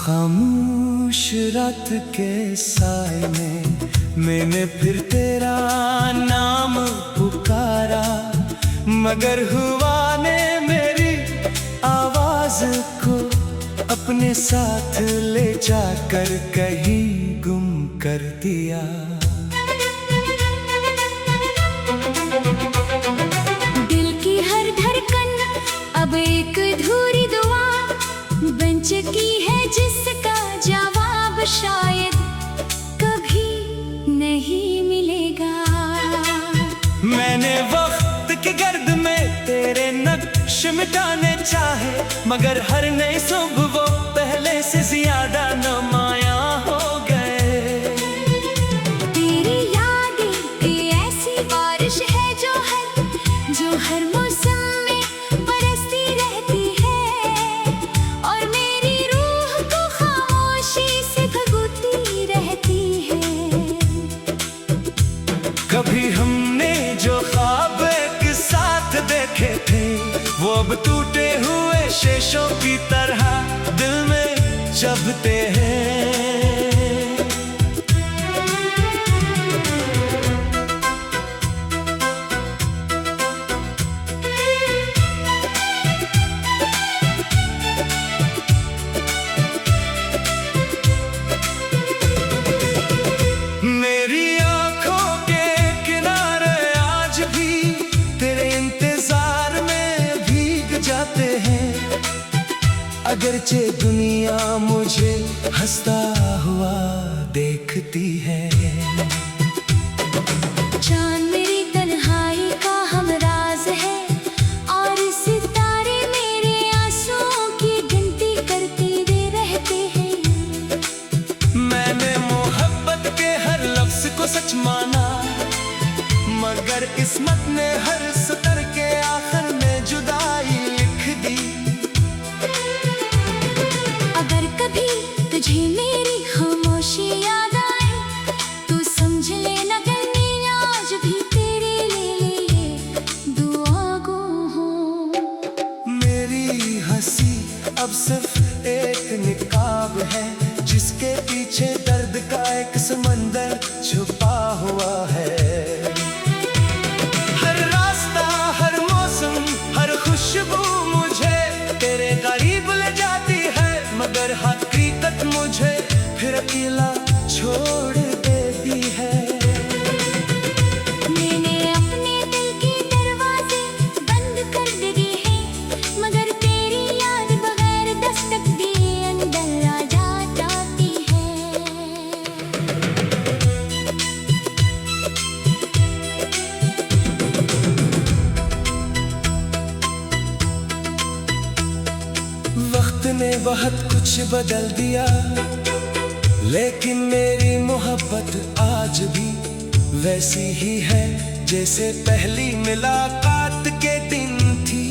खामोश रात के साए में मैंने फिर तेरा नाम पुकारा, मगर हुआ ने मेरी आवाज को अपने साथ ले जाकर कहीं गुम कर दिया। दिल की हर धड़कन अब एक अधूरी दुआ बन चुकी है, जिसका जवाब शायद कभी नहीं मिलेगा। मैंने वक्त के गर्द में तेरे नक्श मिटाने चाहे, मगर हर नई सुबह वो पहले से ज्यादा नुमाया हो गए। तेरी यादें ऐसी बारिश है जो हर मौसम में बरसती रहती है, और मेरी रूह को खामोशी से भगोती रहती है। कभी हमने जो ख्वाब एक साथ देखे थे, वो अब टूटे हुए शीशों की तरह दिल में चुभते हैं। मेरी आंखों के किनारे आज भी तेरे इंतजार में भीग जाते हैं, अगरचे दुनिया मुझे हंसता हुआ देखती है। चांद मेरी तन्हाई का हमराज है, और सितारे मेरे आंसुओं की गिनती करते दे रहते हैं। मैंने मोहब्बत के हर लफ्ज को सच माना, मगर किस्मत ने हर सतर के आखिर में जुदाई लिख दी। अगर कभी तुझे मेरी खामोशी याद आए, तो समझ लेना करनी आज भी तेरे लिए दुआ गो हूँ। मेरी हंसी अब सिर्फ एक निकाब है, जिसके पीछे दर्द का एक समंदर छुपा हुआ है। हर रास्ता, हर मौसम, हर खुशबू मुझे तेरे करीब ले जाती है, मगर हकीकत मुझे फिर अकेला छोड़ देती है। मैंने अपने दिल के दरवाजे बंद कर दिए हैं, मगर तेरी याद बगैर दस्तक दिए अंदर आ जाती है। वक्त ने बहुत कुछ बदल दिया, लेकिन मेरी मोहब्बत आज भी वैसी ही है जैसे पहली मुलाकात के दिन थी।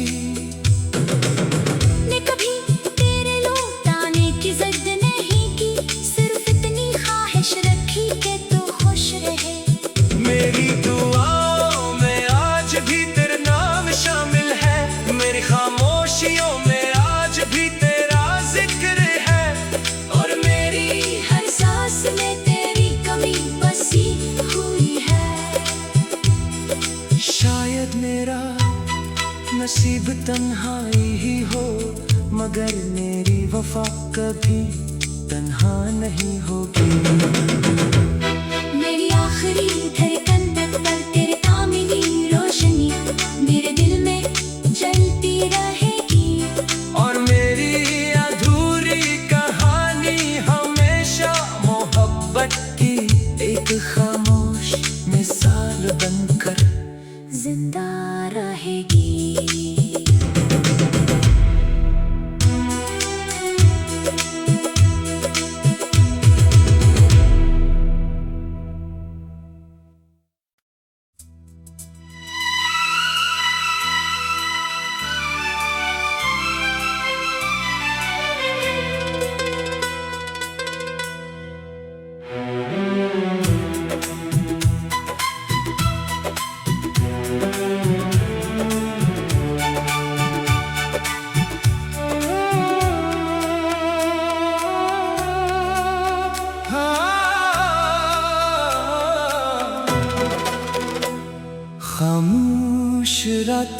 ने कभी तेरे लौटाने की जिद नहीं की, सिर्फ इतनी ख्वाहिश रखी कि तू खुश रहे। मेरी दुआओं में आज भी तेरा नाम शामिल है, मेरी खामोशियों में आज भी तेरा जिक्र है, और मेरी हर सांस में तेरी कमी बसी हुई है। शायद मेरा नसीब तन्हाई ही हो, मगर मेरी वफा कभी तन्हा नहीं होगी। मेरी आखिरी धड़कन तक पर तेरे तामिनी रोशनी मेरे दिल में जलती रहेगी, और मेरी अधूरी कहानी हमेशा मोहब्बत की एक खामोश मिसाल बनकर जिंदा रहेगी।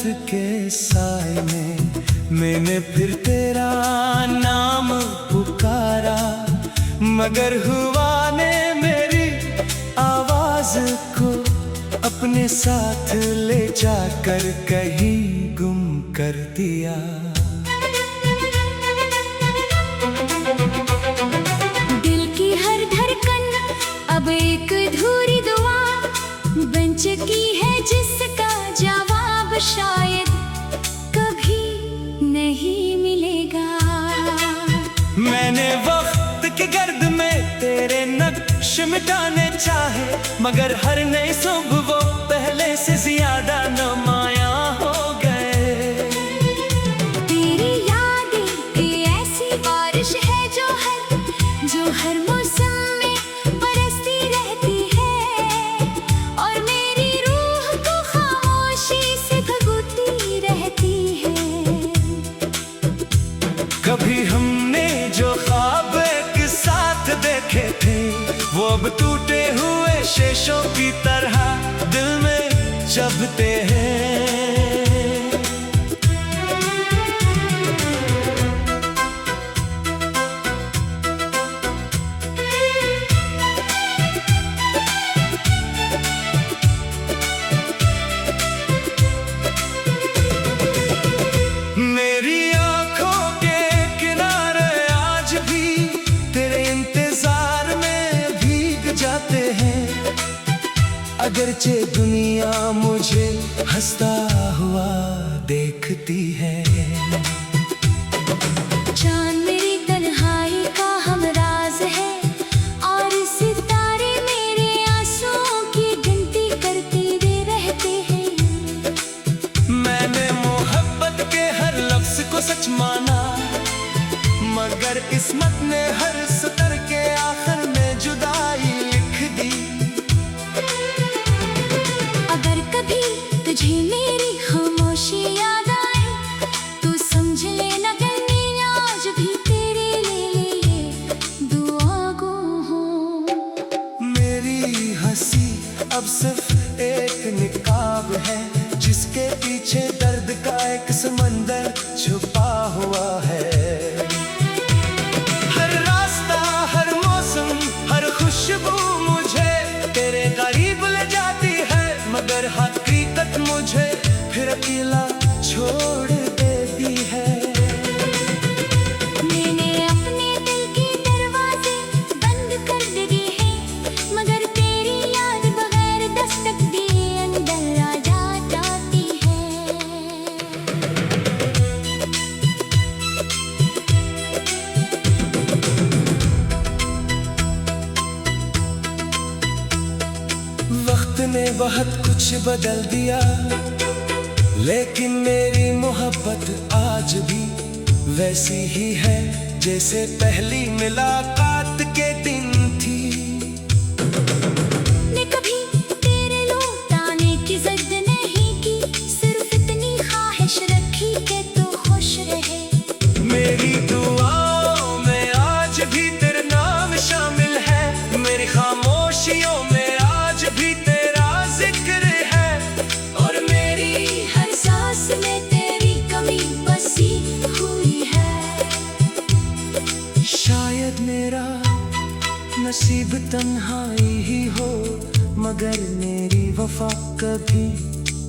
के साए में मैंने फिर तेरा नाम पुकारा, मगर हुआ ने मेरी आवाज को अपने साथ ले जाकर कहीं गुम कर दिया। दिल की हर धड़कन अब एक अधूरी दुआ बन चुकी है, जिसका जवाब शायद कभी नहीं मिलेगा। मैंने वक्त के गर्द में तेरे नक्श मिटाने चाहे, मगर हर नई सुबह वो पहले से ज्यादा नुमाया हो गए। तेरी यादें ये ऐसी बारिश है जो हर मौसम में बरसती रहती है, और मेरी रूह को खामोशी से भगोती रहती है। कभी हमने जो ख्वाब एक साथ देखे थे, वो अब टूटे हुए शीशों की तरह दिल में चुभते हैं। मेरी आंखों के किनारे आज भी तेरे इंतजार में भीग जाते हैं, अगरचे दुनिया मुझे हंसता हुआ देखती है। चांद मेरी तन्हाई का हमराज है, और सितारे मेरे आंसुओं की गिनती करते रहते हैं। मैंने मोहब्बत के हर लफ्ज को सच माना, मगर किस्मत ने हर सतर के आखिर में जुदाई लिख दी। अगर कभी तुझे मेरी खामोशी याद आए, तो समझ लेना करनी आज भी तेरे लिए दुआ गो हूँ। मेरी हंसी अब सिर्फ एक निकाब है, जिसके पीछे दर्द का एक समंदर छुपा हुआ है। हर रास्ता, हर मौसम, हर खुशबू मुझे तेरे करीब ले जाती है, मगर हकीकत मुझे फिर अकेला छोड़ देती है। मैंने अपने दिल के दरवाजे बंद कर दिए हैं, मगर तेरी याद बगैर दस्तक दिए अंदर आ जाती है। वक्त ने बहुत कुछ बदल दिया, लेकिन मेरी मोहब्बत आज भी वैसी ही है जैसे पहली मुलाकात के दिन थी। मैं कभी तेरे लौट आने की जिद नहीं की, सिर्फ इतनी ख्वाहिश रखी कि तू खुश रहे। मेरी दुआओं में आज भी तेरा नाम शामिल है, मेरी खामोशियों में आज भी तेरा जिक्र है, और मेरी हर सांस में तेरी कमी बसी हुई है। शायद मेरा नसीब तन्हाई ही हो, मगर मेरी वफा कभी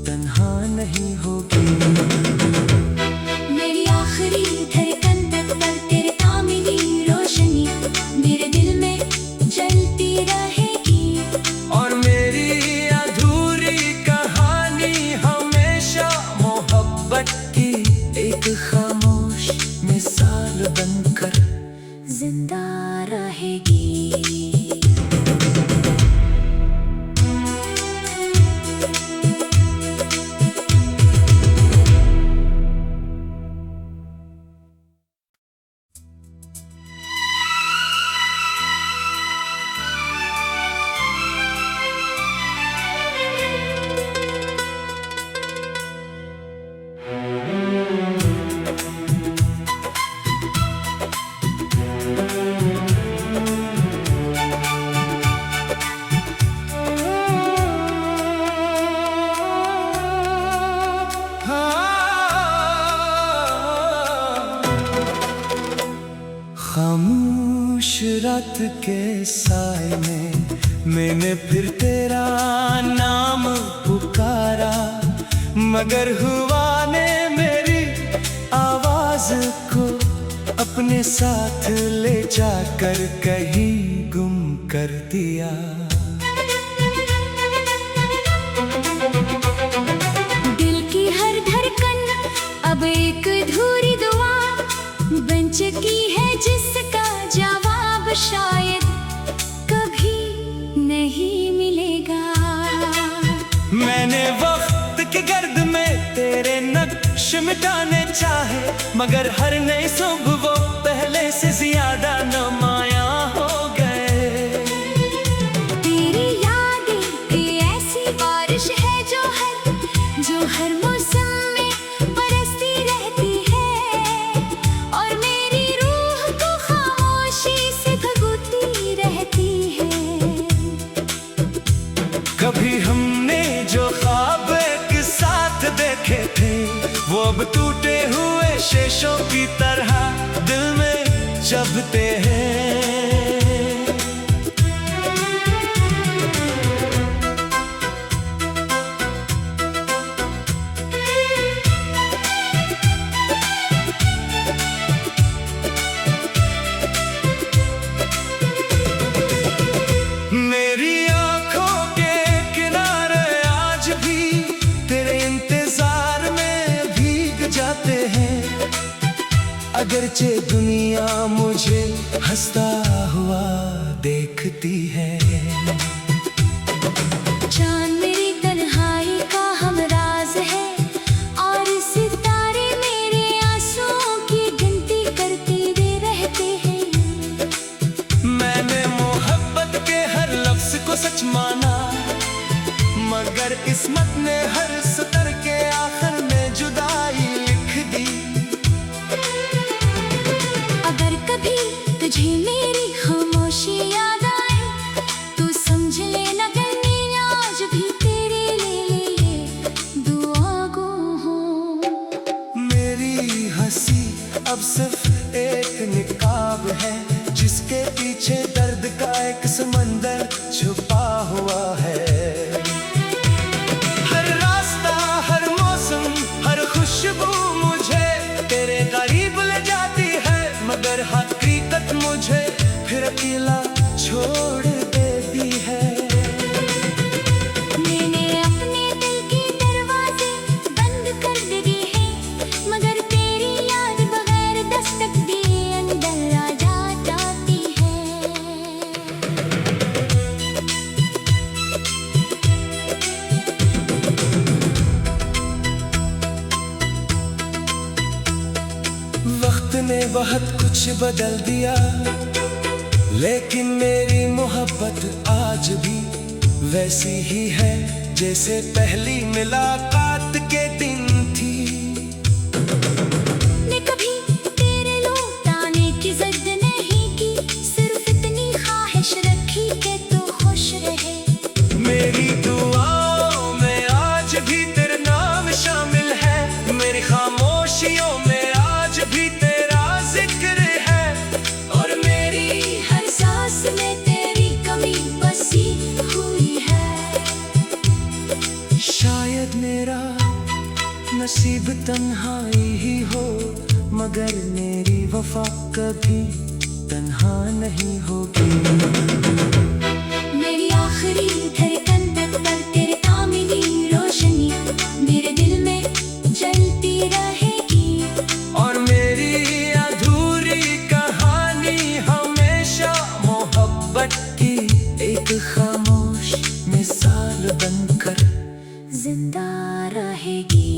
तन्हा नहीं होगी। मेरी आखिरी धड़कन तक पर तेरे तामिनी रोशनी मेरे दिल में जलती रहेगी, और मेरी अधूरी कहानी हमेशा मोहब्बत की एक खामोश मिसाल बनकर जिंदा रहेगी। खामोश रात के साए में मैंने फिर तेरा नाम पुकारा, मगर हुआ ने मेरी आवाज को अपने साथ ले जाकर कहीं गुम कर दिया। दिल की हर धड़कन अब एक अधूरी दुआ बन चुकी है, जिसका जवाब शायद कभी नहीं मिलेगा। मैंने वक्त के गर्द में तेरे नक्श मिटाने चाहे, मगर हर नई सुबह वो पहले से ज्यादा नुमाया हो गए। तेरी यादें ये ऐसी बारिश है जो हर मौसम में बरसती रहती है, और मेरी रूह को खामोशी से भगोती रहती है। कभी हमने जो ख्वाब एक साथ देखे थे, वो अब टूटे हुए शीशों की तरह दिल में चबते हैं। मेरी आंखों के किनारे आज भी तेरे इंतजार में भीग जाते हैं, अगरचे दुनिया मुझे हंसता हुआ देखती है। चांद मेरी तन्हाई का हमराज है, और सितारे मेरे आंसुओं की गिनती करते दे रहते हैं। मैंने मोहब्बत के हर लफ्ज को सच माना, मगर किस्मत ने हर सतर के आखिर में जुदाई लिख दी। अगर कभी तुझे मेरी खामोशी याद आए, तो समझ लेना करनी आज भी तेरे लिए दुआ गो हूँ। मेरी हंसी अब सिर्फ एक निकाब है, जिसके पीछे दर्द का एक समंदर छुपा हुआ है। हर रास्ता, हर मौसम, हर खुशबू मुझे तेरे करीब ले जाती है, मगर हकीकत मुझे फिर अकेला छोड़ देती है। मैंने अपने दिल के दरवाजे बंद कर दिए हैं, मगर तेरी याद बगैर दस्तक दिए अंदर आ जाती है। वक्त ने बहुत कुछ बदल दिया, लेकिन मेरी मोहब्बत आज भी वैसी ही है जैसे पहली मुलाकात के दिन थी। ने कभी तेरे लौट आने की जिद नहीं की, सिर्फ इतनी ख्वाहिश रखी कि तू खुश रहे। मेरी दुआओं में आज भी तेरा नाम शामिल है, मेरी खामोशियों में आज भी तेरा जिक्र है, और मेरी हर सांस में तेरी कमी बसी हुई है। शायद मेरा नसीब तन्हाई ही हो, मगर मेरी वफा कभी तन्हा नहीं होगी। मेरी आखिरी धड़कन तक पर तेरे नाम की रोशनी मेरे दिल में जलती रहेगी, और मेरी अधूरी कहानी हमेशा मोहब्बत की एक खामोश मिसाल बनकर जिंदा रहेगी।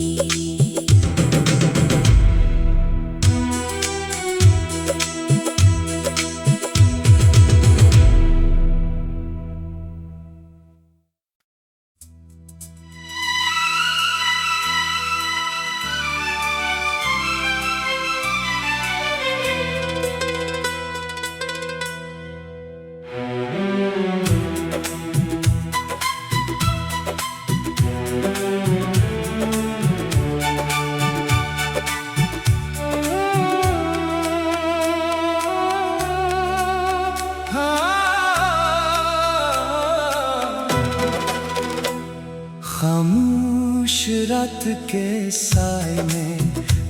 छत के साए में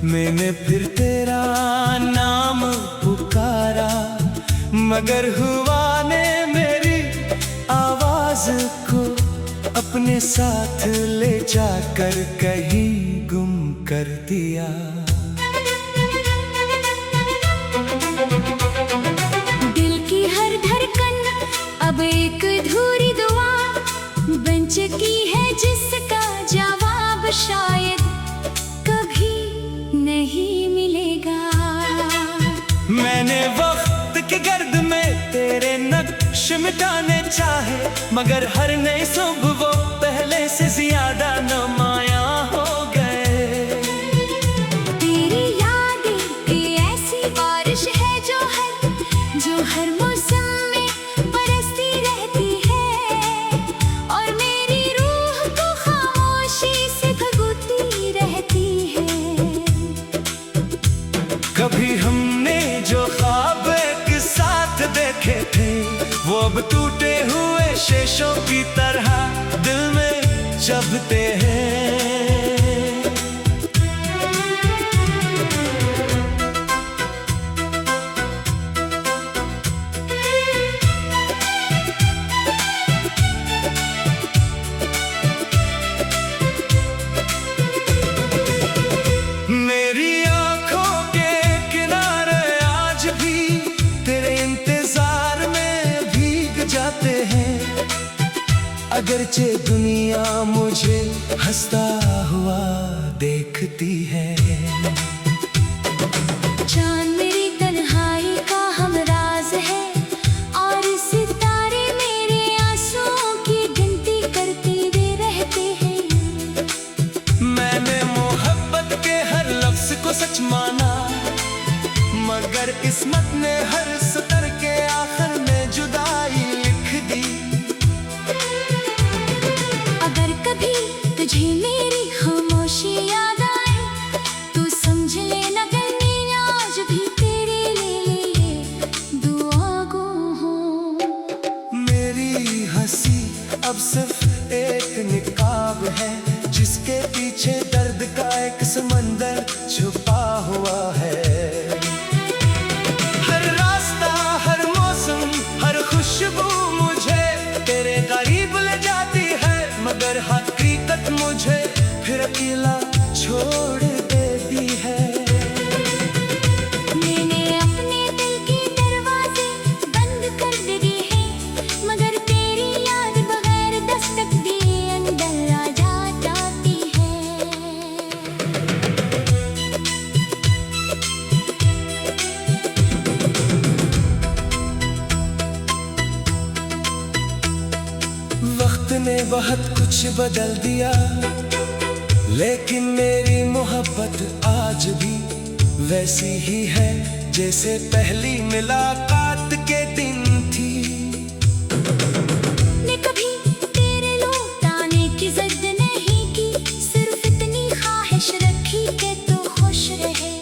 मैंने फिर तेरा नाम पुकारा, मगर हुआ ने मेरी आवाज को अपने साथ ले जाकर कहीं गुम कर दिया। दिल की हर धड़कन अब एक अधूरी दुआ बन चुकी है, जिसका जवाब शायद कभी नहीं मिलेगा। मैंने वक्त के गर्द में तेरे नक्श मिटाने चाहे, मगर हर नई सुबह वो पहले से ज्यादा नुमाया हो गए। तेरी यादें ये ऐसी बारिश है जो हर मौसम में बरसती रहती है, और मेरी रूह को खामोशी से भगोती रहती है। कभी हमने जो ख्वाब एक साथ देखे थे, वो अब टूटे हुए शीशों की तरह दिल में चबते हैं। मेरी आंखों के किनारे आज भी तेरे इंतजार में भीग जाते हैं, अगरचे दुनिया मुझे हंसता हुआ देखती है। चांद मेरी तन्हाई का हमराज है, और सितारे मेरे आंसुओं की गिनती करते वे रहते हैं। मैंने मोहब्बत के हर लफ्ज को सच माना, मगर किस्मत ने हर सतर के आखिर में जुदाई लिख दी। अगर कभी तुझे मेरी खामोशी याद आए, तो समझ लेना करनी आज भी तेरे लिए दुआ गो हूँ। मेरी हंसी अब सिर्फ एक निकाब है, जिसके पीछे दर्द का एक समंदर छुपा हुआ है। हर रास्ता, हर मौसम, हर खुशबू मुझे तेरे करीब ले जाती है, मगर हकीकत मुझे फिर अकेला छोड़ देती है। मैंने अपने दिल के दरवाजे बंद कर दिए हैं, मगर तेरी याद बगैर दस्तक दिए अंदर आ जाती है। वक्त ने बहुत कुछ बदल दिया, लेकिन मेरी मोहब्बत आज भी वैसी ही है जैसे पहली मुलाकात के दिन थी। ने कभी तेरे लौटाने की जिद नहीं की, सिर्फ इतनी ख्वाहिश रखी कि तू खुश रहे।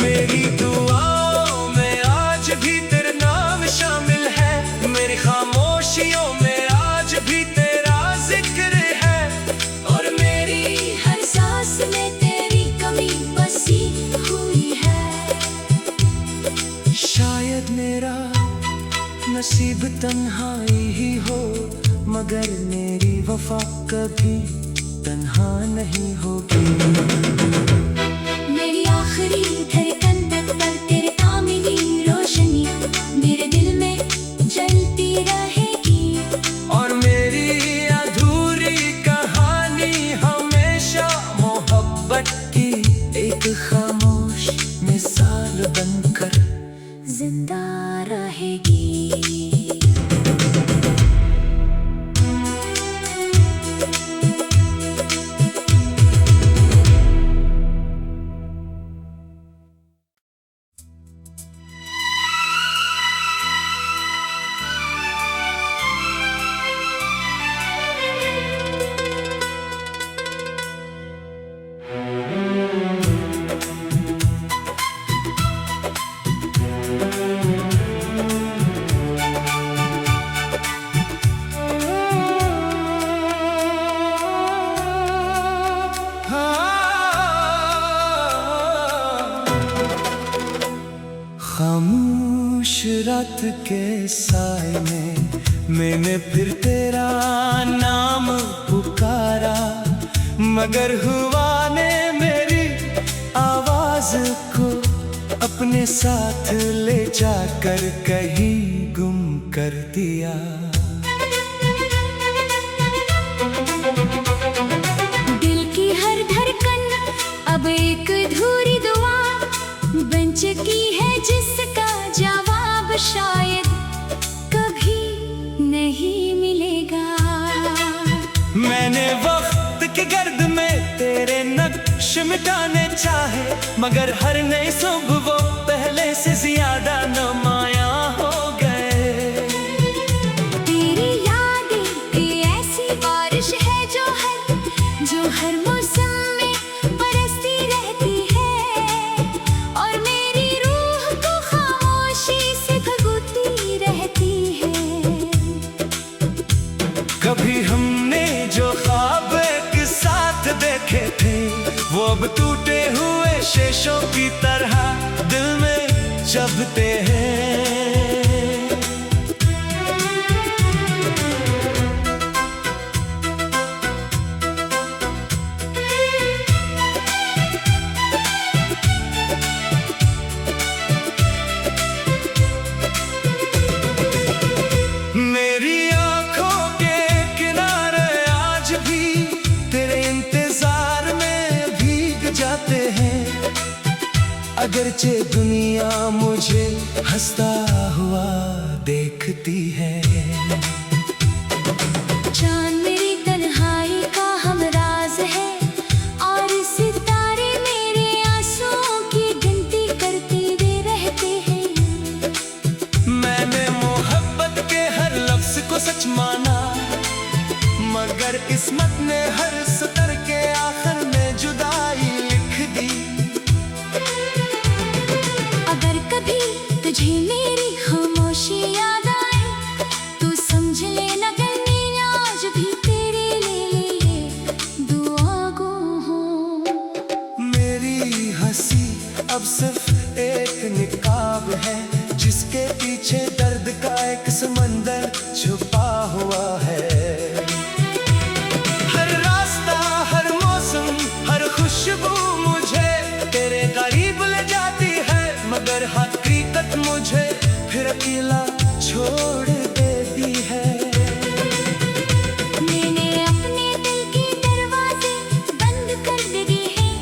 मेरी दुआओं में आज भी तेरा नाम शामिल है, मेरी खामोशियों में आज भी तेरा जिक्र है, और मेरी हर सांस में तेरी कमी बसी हुई है। शायद मेरा नसीब तन्हाई ही हो, मगर मेरी वफा कभी तन्हा नहीं होगी। मेरी आखिरी धड़कन तक पर तेरे नाम की रोशनी मेरे दिल में जलती रहेगी, और मेरी अधूरी कहानी हमेशा मोहब्बत की एक खामोश मिसाल बनकर जिंदा रहेगी। रात के साए में मैंने फिर तेरा नाम पुकारा, मगर हुआ ने मेरी आवाज को अपने साथ ले जाकर कहीं गुम कर दिया। दिल की हर धड़कन अब एक अधूरी दुआ बन चुकी है, जिसका जवाब शायद कभी नहीं मिलेगा। मैंने वक्त के गर्द में तेरे नक्श मिटाने चाहे, मगर हर नई सुबह वो पहले से ज्यादा नुमाया हो गए। तेरी यादें ऐसी बारिश है जो हर मौसम में बरसती रहती है, और मेरी रूह को खामोशी से भगोती रहती है। कभी हमने जो ख्वाब एक साथ देखे थे, वो अब टूटे हुए शीशों की तरह दिल में चबते हैं। मेरी आंखों के किनारे आज भी तेरे इंतजार में भीग जाते हैं, अगरचे दुनिया मुझे हंसता हुआ देखती है। चांद मेरी तन्हाई का हमराज है, और सितारे मेरे आंसुओं की गिनती करते वे रहते हैं। मैंने मोहब्बत के हर लफ्ज को सच माना, मगर किस्मत ने हर सतर के आखिर में जुदाई लिख दी। अगर कभी तुझे मेरी खामोशी याद आए, तू समझ लेना करनी आज भी तेरे लिए दुआ गो हूँ। मेरी हंसी अब सिर्फ एक निकाब है, जिसके पीछे दर्द का एक समंदर छुपा हुआ है। हर रास्ता, हर मौसम, हर खुशबू मुझे तेरे करीब ले जाती है, मगर हकीकत मुझे फिर अकेला छोड़ देती है। मैंने अपने दिल के दरवाजे बंद कर दिए हैं,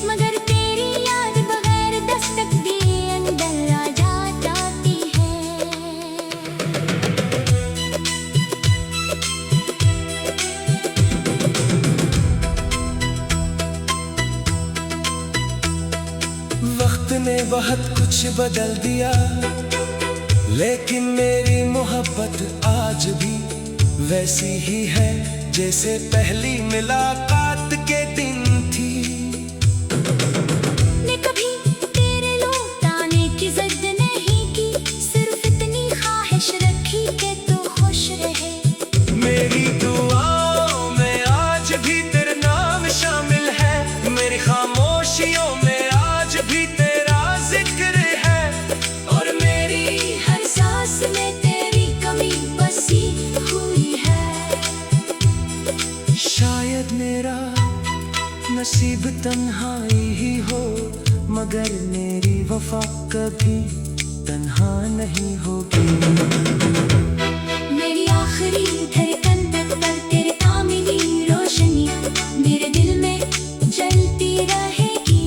मगर तेरी याद बगैर दस्तक दिए अंदर आ जाती है। वक्त ने बहुत कुछ बदल दिया, लेकिन मेरी मोहब्बत आज भी वैसी ही है जैसे पहली मुलाकात के दिन थी। ने कभी तेरे लौटाने की जिद नहीं की, सिर्फ इतनी ख्वाहिश रखी कि तू खुश रहे। मेरी दुआओं में आज भी तेरा नाम शामिल है, मेरी खामोशियों में आज भी तेरा जिक्र है, और मेरी हर सांस में तेरी कमी बसी हुई है। शायद मेरा नसीब तन्हाई ही हो, मगर मेरी वफा कभी तन्हा नहीं होगी। मेरी आखिरी धड़कन तक पर तेरे नाम की रोशनी मेरे दिल में जलती रहेगी,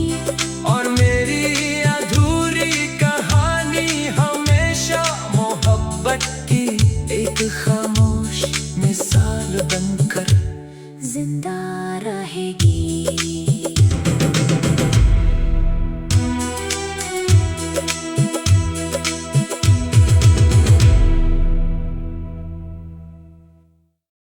और मेरी अधूरी कहानी हमेशा मोहब्बत की एक खामोश मिसाल बनकर जिंदा